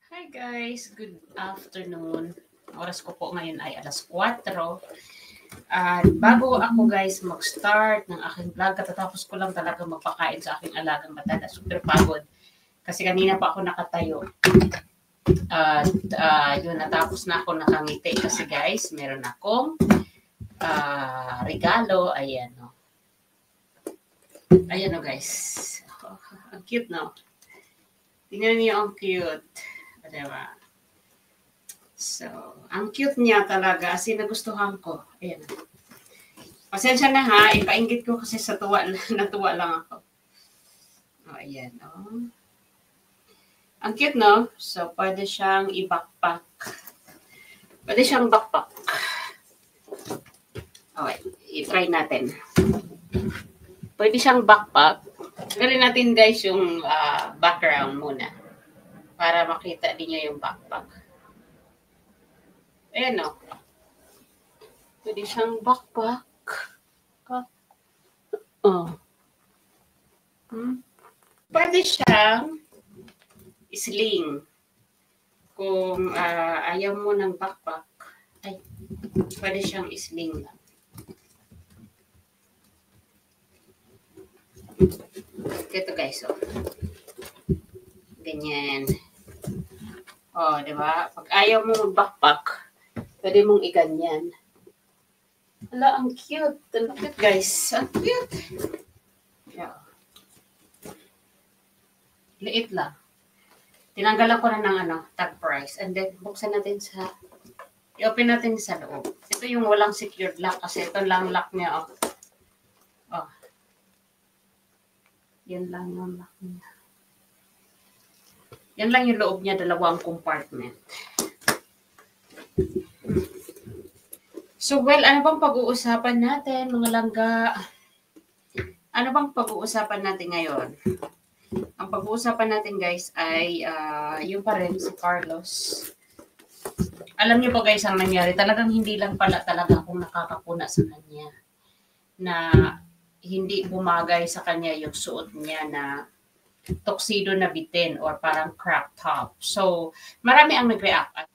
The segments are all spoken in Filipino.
Hi guys, good afternoon. Oras ko po ngayon ay alas 4. At bago ako guys mag-start ng aking vlog, katatapos ko lang talaga magpakain sa aking alagang matanda. Super pagod. Kasi kanina pa ako nakatayo. At yun, natapos na ako nakangiti. Kasi guys, meron akong regalo. Ayan o. Ayan o guys. Ang cute no? Tingnan niyo ang cute. Diba? So, ang cute niya talaga. As in, nagustuhan ko. Ayan. Pasensya na ha. Ipainggit ko kasi sa tuwa. Natuwa lang ako. O, ayan. O. Ang cute, no? So, pwede siyang i-backpack. Pwede siyang backpack. Okay. I-try natin. Pwede siyang backpack. Gawin natin guys yung background muna. Para makita din nyo yung backpack. Ayan o. Pwede siyang backpack. Oh. Pwede siyang sling. Kung ayaw mo ng backpack, ay, pwede siyang sling lang. Ito guys, oh. Ganyan. Oh, di ba? Pag ayaw mo mag-backpack, pwede mong iganyan. Hala, ang cute. Ang cute, guys. Ang cute. Yeah. Liit lang. Tinanggalan ko na ng tag price. And then, buksan natin i-open natin sa loob. Ito yung walang secured lock kasi ito lang lock niya. Oh. Oh. Yan lang yung lock niya. Yan lang yung loob niya, dalawang compartment. So, well, ano bang pag-uusapan natin, mga langga? Ano bang pag-uusapan natin ngayon? Ang pag-uusapan natin, guys, ay yung pa rin si Carlos. Alam niyo po, guys, ang nangyari. Talagang hindi lang pala talaga akong nakakapuna sa kanya. Na hindi bumagay sa kanya yung suot niya na tuxedo na bitin or parang crop top. So, marami ang nag-react.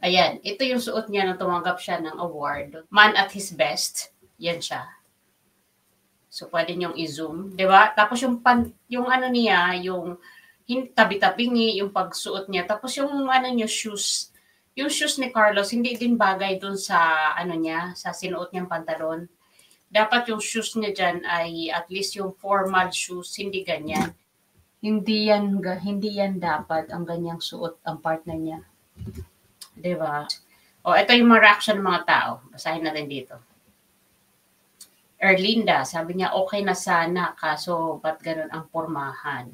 Ayan, ito yung suot niya nang tumanggap siya ng award. Man at his best. Yan siya. So, pwede niyong i-zoom. Diba? Tapos yung ano niya, yung tabi-tabingi, yung pagsuot niya. Tapos yung ano niya, shoes. Yung shoes ni Carlos, hindi din bagay dun sa ano niya, sa sinuot niyang pantalon. Dapat yung shoes niya dyan ay at least yung formal shoes, hindi ganyan. Hindi yan dapat ang ganyang suot ang partner niya. Diba? O, ito yung mga reaction ng mga tao. Basahin natin dito. Erlinda, sabi niya, okay na sana, kaso ba't ganun ang pormahan?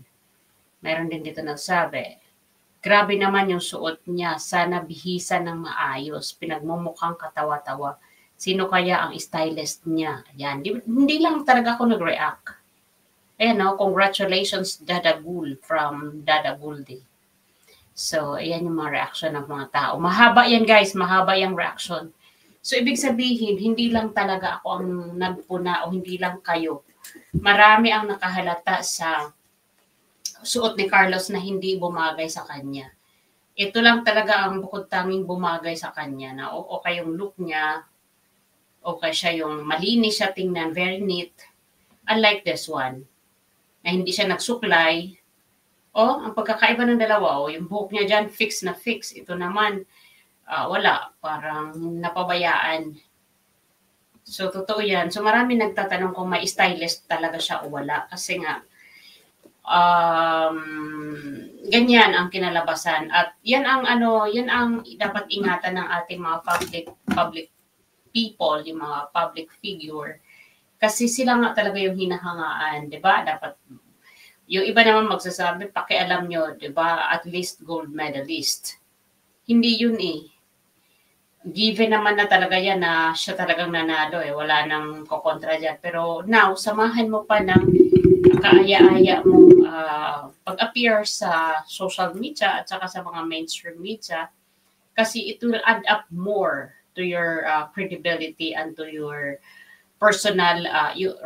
Meron din dito nagsabi, grabe naman yung suot niya, sana bihisa ng maayos, pinagmumukhang katawa-tawa. Sino kaya ang stylist niya? Ayan, hindi lang talaga ako nag-react. Ayan, no? Congratulations, Dada Gul from Dada Guldi. So, ayan yung mga reaction ng mga tao. Mahaba yan, guys. Mahaba yung reaction. So, ibig sabihin, hindi lang talaga ako ang nagpuna o hindi lang kayo. Marami ang nakahalata sa suot ni Carlos na hindi bumagay sa kanya. Ito lang talaga ang bukod tanging bumagay sa kanya na okay yung look niya, okay siya yung malinis siya tingnan, very neat. Unlike this one, na hindi siya nagsuklay. Ang pagkakaiba ng dalawa, yung buhok niya dyan, fix na fix. Ito naman, wala. Parang napabayaan. So, totoo yan. So, marami nagtatanong kung may stylist talaga siya o wala. Kasi nga, ganyan ang kinalabasan. At yan ang dapat ingatan ng ating mga public people, yung mga public figure. Kasi sila nga talaga yung hinahangaan, di ba? Dapat, yung iba naman magsasabi, pakialam nyo, di ba? At least gold medalist. Hindi yun eh. Given naman na talaga yan na siya talagang nanalo eh. Wala nang kokontra dyan. Pero now, samahan mo pa ng kaaya-aya mong pag-appear sa social media at saka sa mga mainstream media. Kasi it will add up more to your credibility and to your personal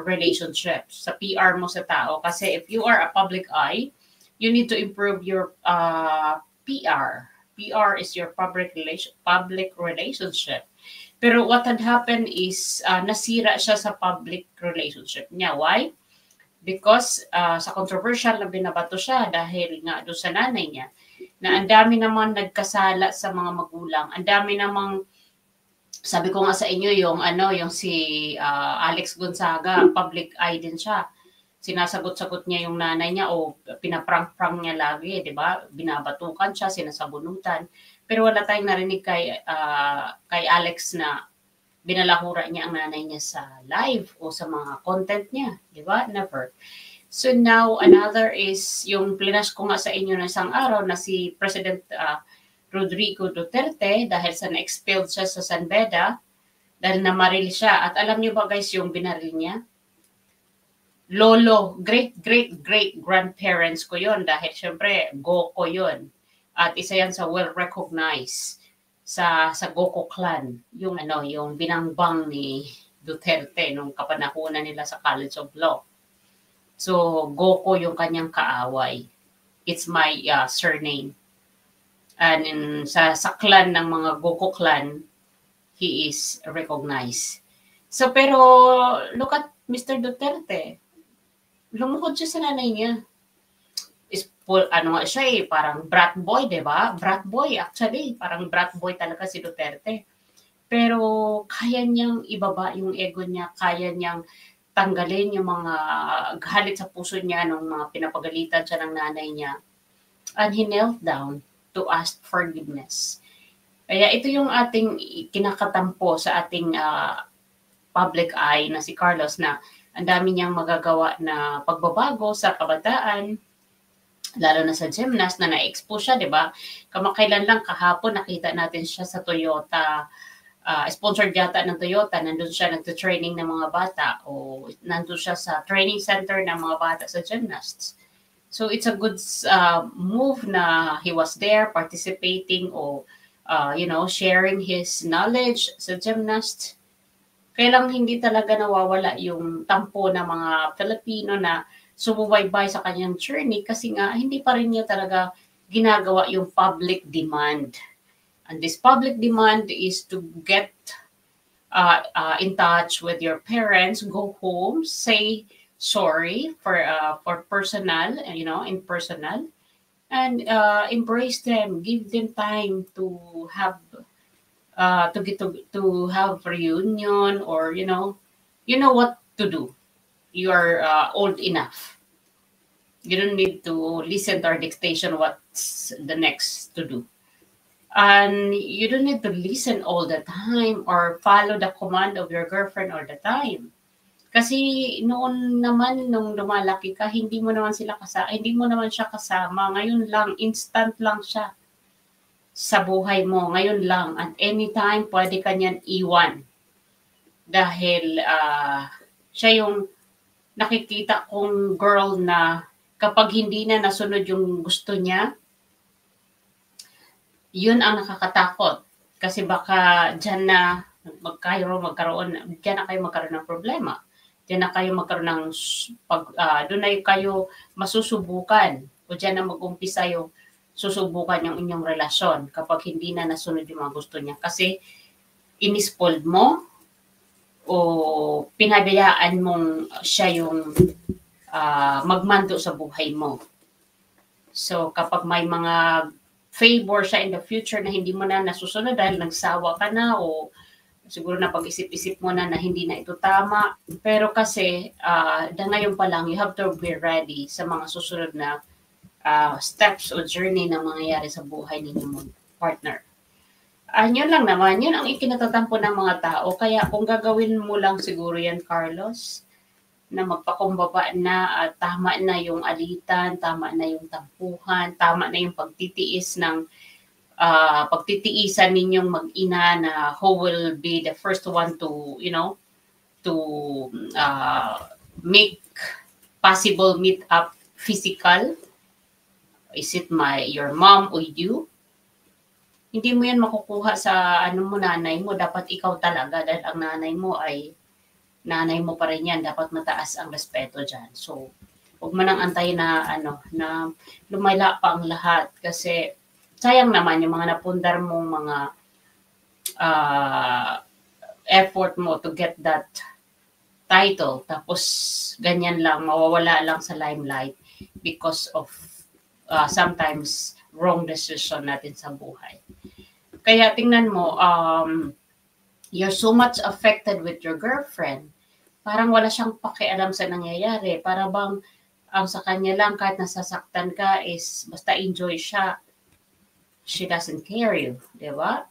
relationships sa PR mo sa tao. Kasi if you are a public eye, you need to improve your PR. PR is your public relationship. Pero what had happened is nasira siya sa public relationship niya. Why? Because sa controversial na binabato siya dahil nga doon sa nanay niya na ang dami namang nagkasala sa mga magulang. Ang dami namang, sabi ko nga sa inyo, yung si Alex Gonzaga, public eye din siya. Sinasagot-sagot niya yung nanay niya o pinaprank-prank niya lagi, di ba? Binabatukan siya, sinasabunutan. Pero wala tayong narinig kay Alex na binalahura niya ang nanay niya sa live o sa mga content niya, di ba? Never. So now, another is yung plinas ko nga sa inyo na isang araw na si President Rodrigo Duterte dahil sa na-expelled siya sa San Beda dahil namaril siya. At alam niyo ba guys yung binaril niya? Lolo, great-great-great-grandparents ko yon dahil syempre Goko yon. At isa yan sa well-recognized sa Goko clan, yung binangbang ni Duterte nung kapanahunan nila sa College of Law. So Goko yung kanyang kaaway. It's my surname. And sa clan ng mga Goko clan, he is recognized. So pero look at Mr. Duterte. Lumukod siya sa nanay niya. Siya parang brat boy, di ba? Brat boy, actually. Parang brat boy talaga si Duterte. Pero kaya niyang ibaba yung ego niya, kaya niyang tanggalin yung mga galit sa puso niya nung mga pinapagalitan siya ng nanay niya. And he knelt down to ask forgiveness. Kaya ito yung ating kinakatampo sa ating public eye na si Carlos na ang dami niyang magagawa na pagbabago sa kabataan, lalo na sa gymnast na na-expose siya, di ba? Kamakailan lang kahapon nakita natin siya sa Toyota, sponsored yata ng Toyota, nandun siya nagte-training ng mga bata o nandun siya sa training center ng mga bata sa gymnasts. So it's a good move na he was there participating o sharing his knowledge sa gymnast. Kaya lang hindi talaga nawawala yung tampo ng mga Filipino na sumubaybay sa kanyang journey kasi nga hindi pa rin niya talaga ginagawa yung public demand. And this public demand is to get in touch with your parents, go home, say sorry for personal, in personal, and embrace them, give them time to have to have reunion or you know what to do. You are old enough. You don't need to listen to our dictation what's the next to do. And you don't need to listen all the time or follow the command of your girlfriend all the time. Kasi noon naman nung lumalaki ka, hindi mo naman siya kasama. Ngayon lang, instant lang siya sa buhay mo. Ngayon lang. At anytime, pwede ka niyan iwan. Dahil siya yung nakikita kong girl na kapag hindi na nasunod yung gusto niya, yun ang nakakatakot. Kasi baka dyan na magkaroon ng problema. Dyan na kayo magkaroon ng, doon na kayo masusubukan. O dyan na mag-umpisa yung susubukan yung inyong relasyon kapag hindi na nasunod yung mga gusto niya. Kasi inispold mo, o pinabayaan mong siya yung magmando sa buhay mo. So, kapag may mga favor siya in the future na hindi mo na nasusunod dahil nagsawa ka na o siguro na pag-isip-isip mo na hindi na ito tama. Pero kasi, ngayon pa lang, you have to be ready sa mga susunod na steps o journey na mangyayari sa buhay ninyong partner. Yun lang naman, yun ang ikinatatampo ng mga tao. Kaya kung gagawin mo lang siguro yan, Carlos, na magpakumbaba na, tama na yung alitan, tama na yung tampuhan, tama na yung pagtitiisan ninyong mag-ina na who will be the first one to, make possible meet up physical. Is it your mom or you? Hindi mo yan makukuha sa nanay mo. Dapat ikaw talaga dahil ang nanay mo ay nanay mo pa rin yan. Dapat mataas ang respeto dyan. So, huwag mo nang antayin na lumayla pa ang lahat. Kasi sayang naman yung mga napundar mong mga effort mo to get that title, tapos ganyan lang, mawawala lang sa limelight because of sometimes wrong decision natin sa buhay. Kaya tingnan mo, you're so much affected with your girlfriend. Parang wala siyang pakialam sa nangyayari. Para bang ang sa kanya lang, kahit nasasaktan ka, is basta enjoy siya. She doesn't care you, di ba?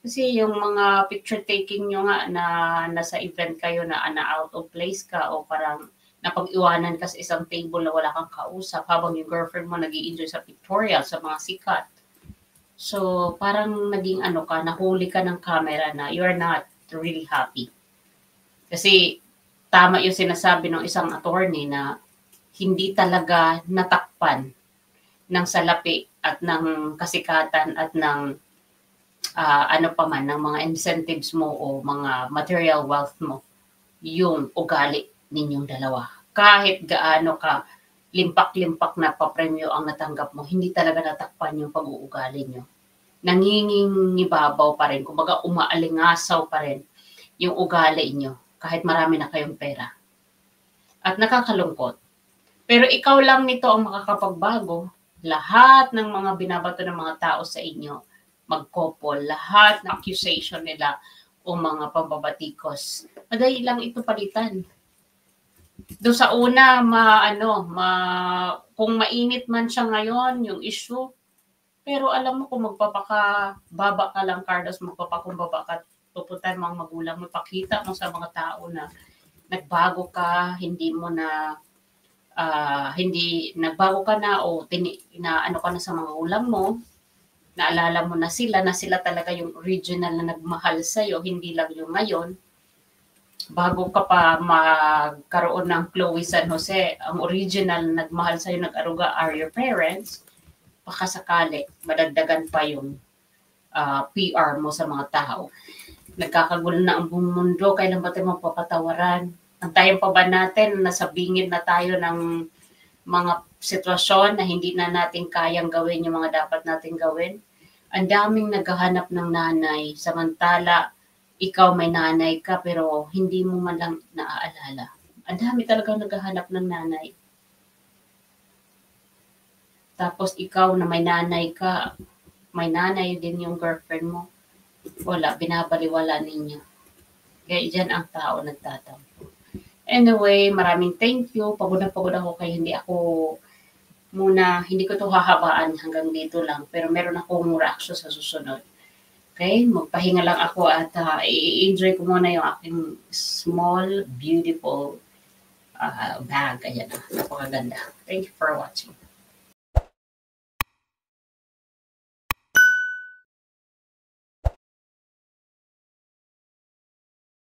Kasi yung mga picture taking nyo nga na nasa event kayo na out of place ka o parang napag-iwanan ka sa isang table na wala kang kausap habang yung girlfriend mo nag-i-enjoy sa pictorial sa mga sikat. So, parang naging nahuli ka ng camera na you're not really happy. Kasi tama yung sinasabi ng isang attorney na hindi talaga natakpan ng salapi at ng kasikatan at ng ng mga incentives mo o mga material wealth mo, yung ugali ninyong dalawa. Kahit gaano ka limpak-limpak na papremyo ang natanggap mo, hindi talaga natakpan yung pag-uugali nyo. Nangingibabaw pa rin, kumbaga umaalingasaw pa rin yung ugali nyo, kahit marami na kayong pera. At nakakalungkot. Pero ikaw lang nito ang makakapagbago. Lahat ng mga binabato ng mga tao sa inyo, magkopol, lahat ng accusation nila o mga pambabatikos, madali lang ito palitan. Doon sa una, kung mainit man siya ngayon, yung issue, pero alam mo kung magpapakababa ka lang, Carlos, magpapakumbaba ka, pupuntahan mo ang magulang mo, pakita mo sa mga tao na nagbago ka, hindi nagbago ka na o ka na sa mga ulam mo, naalala mo na sila talaga yung original na nagmahal sa'yo, hindi lang yung ngayon. Bago ka pa magkaroon ng Chloe San Jose, ang original na nagmahal sa'yo, nag-aruga are your parents. Baka sakali, madagdagan pa yung PR mo sa mga tao. Nagkakagulo na ang buong mundo, kailan ba tayo mapapatawaran? Antayin pa ba natin, nasa bingid na tayo ng mga sitwasyon na hindi na natin kayang gawin yung mga dapat natin gawin? Ang daming naghahanap ng nanay, samantala ikaw may nanay ka pero hindi mo man lang naaalala. Ang dami talagang naghahanap ng nanay. Tapos ikaw na may nanay ka, may nanay din yung girlfriend mo. Wala, binabaliwala ninyo. Kaya dyan ang tao nagtatampo. Anyway, maraming thank you. Pagod ako kaya hindi ko to hahabaan hanggang dito lang. Pero meron akong reaction sa susunod. Okay? Magpahinga lang ako at i-enjoy ko muna yung aking small, beautiful bag. Ayan, napakaganda. Thank you for watching.